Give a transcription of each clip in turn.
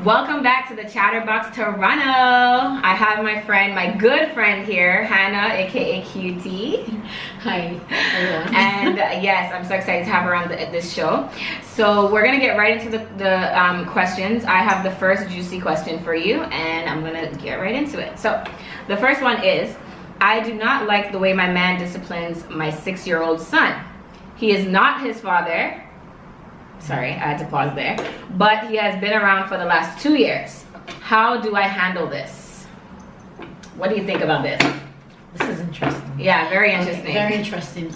Welcome back to the ChatterBox Toronto. I have my friend, my good friend here, Hannah, aka QT. Hi, everyone. And yes, I'm so excited to have her on this show. So we're gonna get right into the questions. I have the first juicy question for you, and I'm gonna get right into it. So the first one is, I do not like the way my man disciplines my 6-year-old son. He is not his father. Sorry, I had to pause there. But he has been around for the last 2 years. How do I handle this? What do you think about this? This is interesting. Yeah, very interesting. Okay, very interesting.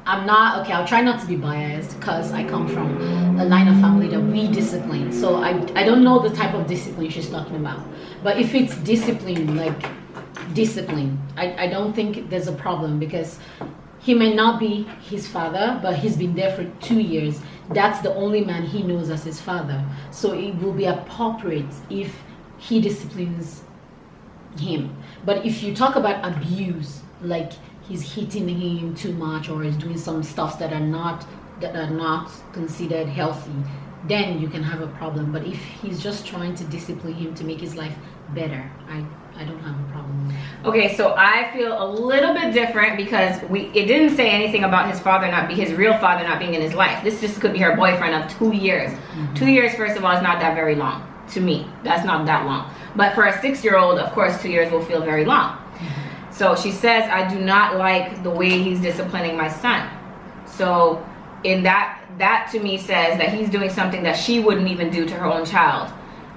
I'll try not to be biased because I come from a line of family that we discipline. So I don't know the type of discipline she's talking about. But if it's discipline, like discipline, I don't think there's a problem because he may not be his father, but he's been there for 2 years. That's the only man he knows as his father. So it will be appropriate if he disciplines him. But if you talk about abuse, like he's hitting him too much or is doing some stuff that are not considered healthy, then you can have a problem. But if he's just trying to discipline him to make his life better, I don't have a problem with that. Okay, so I feel a little bit different because it didn't say anything about his father his real father not being in his life. This just could be her boyfriend of 2 years. 2 years, first of all, is not that very long to me. That's not that long. But for a 6-year-old, of course, 2 years will feel very long. So she says, I do not like the way he's disciplining my son. So in that to me says that he's doing something that she wouldn't even do to her own child.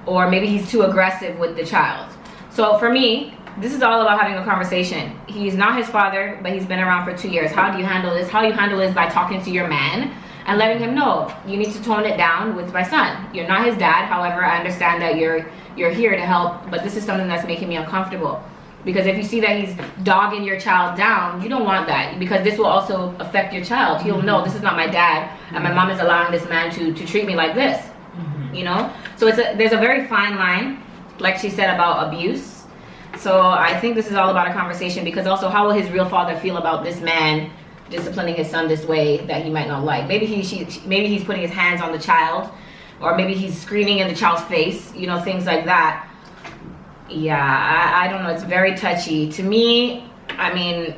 Or maybe he's too aggressive with the child. So for me, this is all about having a conversation. He's not his father, but he's been around for 2 years. How do you handle this? How you handle this by talking to your man and letting him know you need to tone it down with my son. You're not his dad. However, I understand that you're here to help, but this is something that's making me uncomfortable. Because if you see that he's dogging your child down, you don't want that, because this will also affect your child. He'll know this is not my dad, and my mom is allowing this man to treat me like this. You know? So there's a very fine line, like she said, about abuse. So I think this is all about a conversation, because also how will his real father feel about this man disciplining his son this way that he might not like? Maybe he's putting his hands on the child, or maybe he's screaming in the child's face, you know, things like that. Yeah, I don't know, it's very touchy. To me, I mean,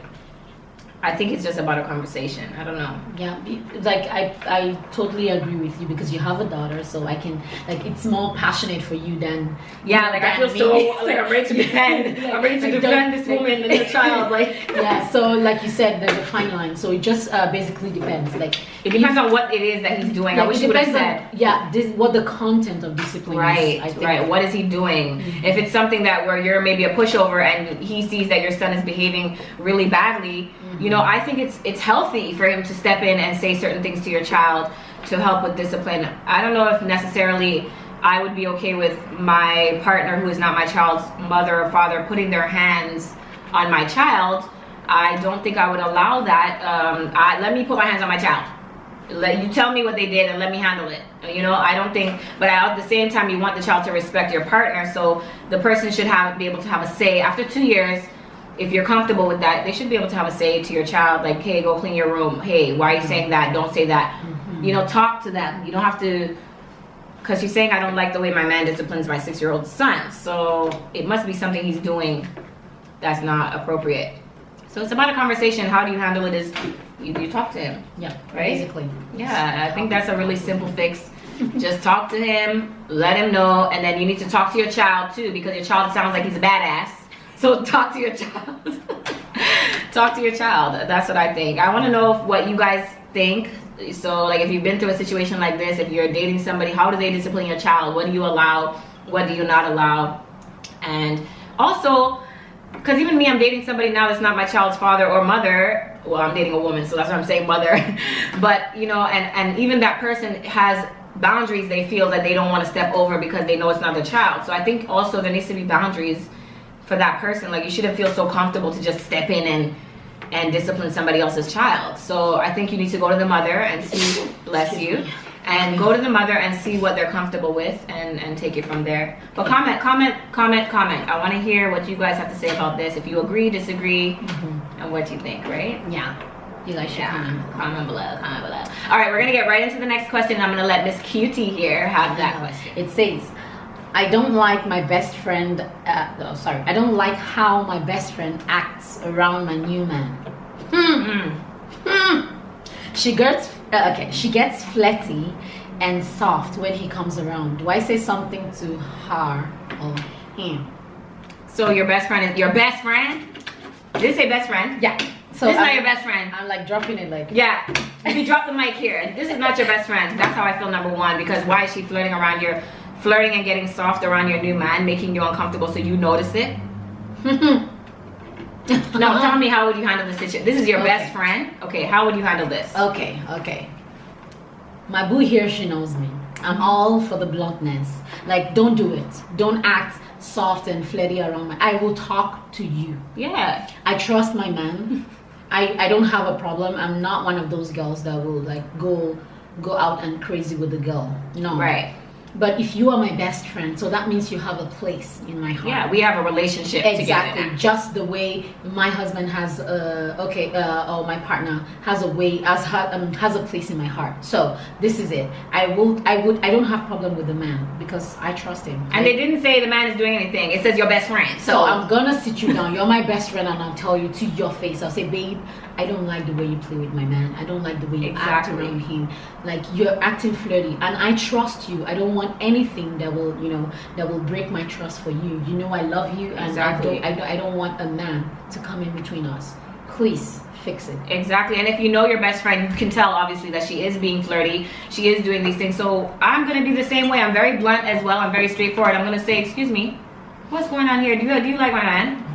I think it's just about a conversation. I don't know. Yeah, like I totally agree with you, because you have a daughter, so I can, like, it's more passionate for you than I feel so like I'm ready to defend. I'm ready to defend this woman and the child. Like, yeah. So like you said, there's a fine line. So it just basically depends. Like it depends on what it is that he's doing. I wish you would have said. What the content of discipline is. I think. Right. What is he doing? If it's something that where you're maybe a pushover and he sees that your son is behaving really badly. You know, I think it's healthy for him to step in and say certain things to your child to help with discipline. I don't know if necessarily I would be okay with my partner, who is not my child's mother or father, putting their hands on my child. I don't think I would allow that. Let me put my hands on my child. Let you tell me what they did and let me handle it. You know, I don't think, but at the same time, you want the child to respect your partner, so the person should be able to have a say. After 2 years, if you're comfortable with that, they should be able to have a say to your child, like, hey, go clean your room. Hey, why are you saying that? Don't say that. You know, talk to them. You don't have to, because she's saying I don't like the way my man disciplines my 6-year-old son. So it must be something he's doing that's not appropriate. So it's about a conversation. How do you handle it is you talk to him. Yeah, right? Basically. Yeah, I think that's a really simple fix. Just talk to him, let him know, and then you need to talk to your child too, because your child sounds like he's a badass. So talk to your child. Talk to your child. That's what I think. I want to know what you guys think. So, like, if you've been through a situation like this, if you're dating somebody, how do they discipline your child? What do you allow? What do you not allow? And also, because even me, I'm dating somebody now that's not my child's father or mother. Well, I'm dating a woman, so that's why I'm saying mother. But, you know, and even that person has boundaries they feel that they don't want to step over because they know it's not their child. So I think also there needs to be boundaries for that person. Like, you shouldn't feel so comfortable to just step in and discipline somebody else's child. So I think you need to go to the mother and see, bless you, and go to the mother and see what they're comfortable with and take it from there. But comment. I want to hear what you guys have to say about this. If you agree, disagree, and what you think, right? Yeah. You guys should comment below. All right, we're gonna get right into the next question. I'm gonna let Miss Cutie here have that question. It says, I don't like my best friend. I don't like how my best friend acts around my new man. She gets flirty and soft when he comes around. Do I say something to her or him? So your best friend is your best friend? Did it say best friend? Yeah. So this is not your best friend. I'm like dropping it like. Yeah. If you drop the mic here, this is not your best friend. That's how I feel, number one, because why is she flirting and getting soft around your new man, making you uncomfortable so you notice it? Now tell me, how would you handle this situation? This is your best friend. Okay, how would you handle this? Okay. My boo here, she knows me. I'm all for the bluntness. Like, don't do it. Don't act soft and flirty around my. I will talk to you. Yeah. I trust my man. I don't have a problem. I'm not one of those girls that will like go out and crazy with the girl. No. Right. But if you are my best friend, so that means you have a place in my heart. Yeah, we have a relationship exactly together. Just the way my husband has or my partner has a place in my heart. So this is it. I don't have problem with the man because I trust him. And they didn't say the man is doing anything. It says your best friend. So I'm gonna sit you down. You're my best friend, and I'll tell you to your face. I'll say, babe, I don't like the way you play with my man. I don't like the way you act around him. Like, you're acting flirty, and I trust you. I don't want anything that will break my trust for you. You know I love you, and I don't want a man to come in between us. Please fix it. Exactly. And if you know your best friend, you can tell obviously that she is being flirty. She is doing these things. So I'm gonna do the same way. I'm very blunt as well. I'm very straightforward. I'm gonna say, excuse me, what's going on here? Do you like my man?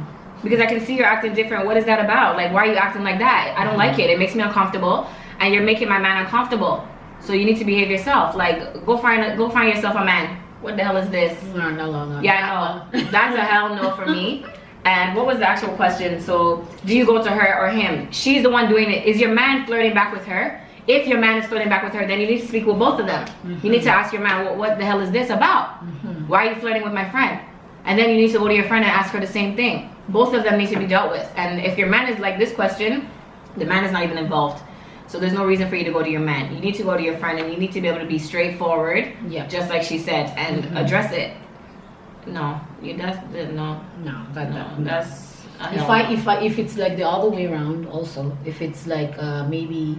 Because I can see you're acting different. What is that about? Like, why are you acting like that? I don't like it. It makes me uncomfortable, and you're making my man uncomfortable. So you need to behave yourself. Like, go find yourself a man. What the hell is this? No. Yeah, no. That's a hell no for me. And what was the actual question? So, do you go to her or him? She's the one doing it. Is your man flirting back with her? If your man is flirting back with her, then you need to speak with both of them. You need to ask your man, well, what the hell is this about? Why are you flirting with my friend? And then you need to go to your friend and ask her the same thing. Both of them need to be dealt with. And if your man is like this question, the man is not even involved. So there's no reason for you to go to your man. You need to go to your friend, and you need to be able to be straightforward, just like she said, and address it. No, that's if it's like the other way around. Also, if it's like maybe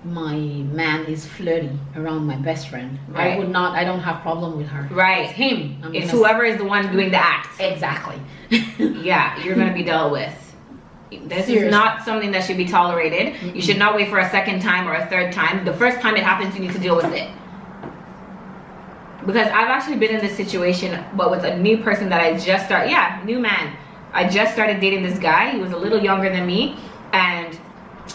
my man is flirty around my best friend, I don't have problem with her. Right. It's him. It's whoever is the one doing the act. Exactly. Yeah, you're gonna be dealt with. This is not something that should be tolerated. You should not wait for a second time or a third time. The first time it happens, you need to deal with it. Because I've actually been in this situation, but with a new person that I just started. Yeah, new man. I just started dating this guy. He was a little younger than me, and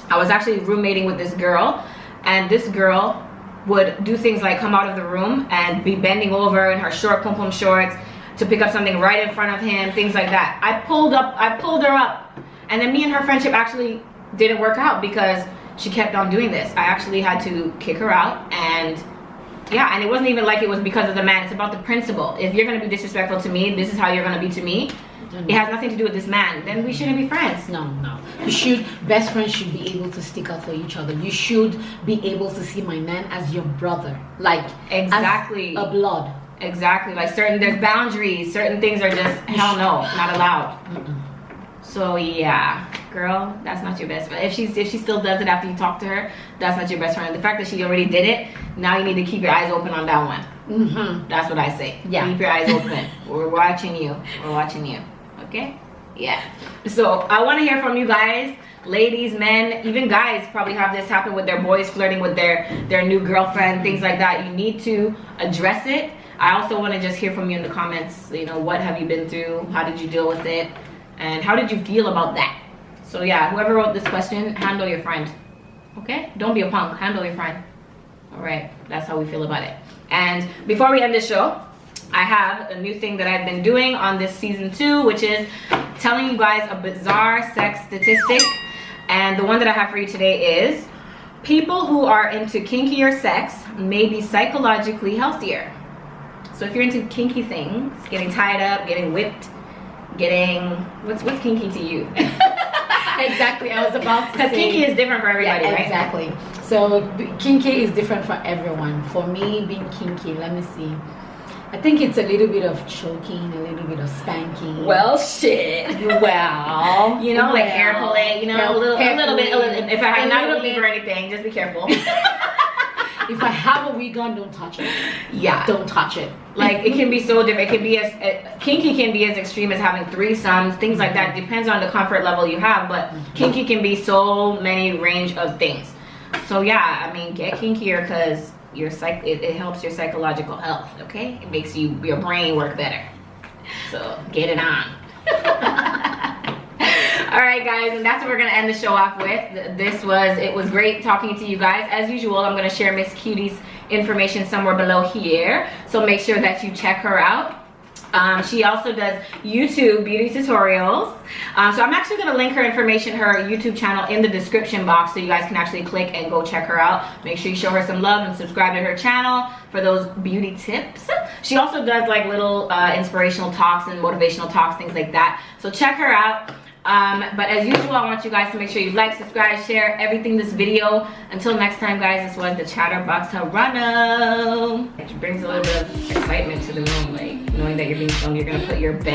I was actually roommating with this girl, and this girl would do things like come out of the room and be bending over in her short pom-pom shorts to pick up something right in front of him, things like that. I pulled her up, and then me and her friendship actually didn't work out because she kept on doing this. I actually had to kick her out, and yeah, and it wasn't even like it was because of the man. It's about the principle. If you're gonna be disrespectful to me, this is how you're gonna be to me. It has nothing to do with this man. Then we shouldn't be friends. No. Best friends should be able to stick up for each other. You should be able to see my man as your brother, like exactly as a blood. Exactly. Like there's boundaries. Certain things are just hell no, not allowed. So yeah, girl, that's not your best friend. If she still does it after you talk to her, that's not your best friend. The fact that she already did it, now you need to keep your eyes open on that one. That's what I say. Yeah. Keep your eyes open. We're watching you. We're watching you. Okay? Yeah. So I want to hear from you guys. Ladies, men, even guys probably have this happen with their boys flirting with their new girlfriend, things like that. You need to address it. I also want to just hear from you in the comments. You know, what have you been through? How did you deal with it? And how did you feel about that? So yeah, whoever wrote this question, handle your friend. Okay? Don't be a punk. Handle your friend. All right. That's how we feel about it. And before we end this show, I have a new thing that I've been doing on this season 2, which is telling you guys a bizarre sex statistic. And the one that I have for you today is people who are into kinkier sex may be psychologically healthier. So if you're into kinky things, getting tied up, getting whipped, getting what's kinky to you? Exactly, I was about to Because say. kinky is different for everybody, right? Exactly. So kinky is different for everyone. For me, being kinky, let me see. I think it's a little bit of choking, a little bit of spanking. Well, shit. Well, You know, like hair pulling, you know, a little bit. If I have not a weave or anything, just be careful. If I have a wig on, don't touch it. Yeah. Don't touch it. Like, it can be so different. It can be kinky can be as extreme as having threesomes, things like that. Depends on the comfort level you have, but kinky can be so many range of things. So yeah, I mean, get kinkier because it helps your psychological health. Okay, it makes your brain work better. So get it on. All right, guys, and that's what we're gonna end the show off with. It was great talking to you guys. As usual, I'm gonna share Miss Cutie's information somewhere below here, so make sure that you check her out. She also does YouTube beauty tutorials. So I'm actually gonna link her information, her YouTube channel, in the description box, so you guys can actually click and go check her out. Make sure you show her some love and subscribe to her channel for those beauty tips. She also does like little inspirational talks and motivational talks, things like that. So check her out. But as usual, I want you guys to make sure you like, subscribe, share everything this video. Until next time, guys, this was the Chatterbox Toronto. It brings a little bit of excitement to the room, like knowing that you're being filmed, you're gonna put your best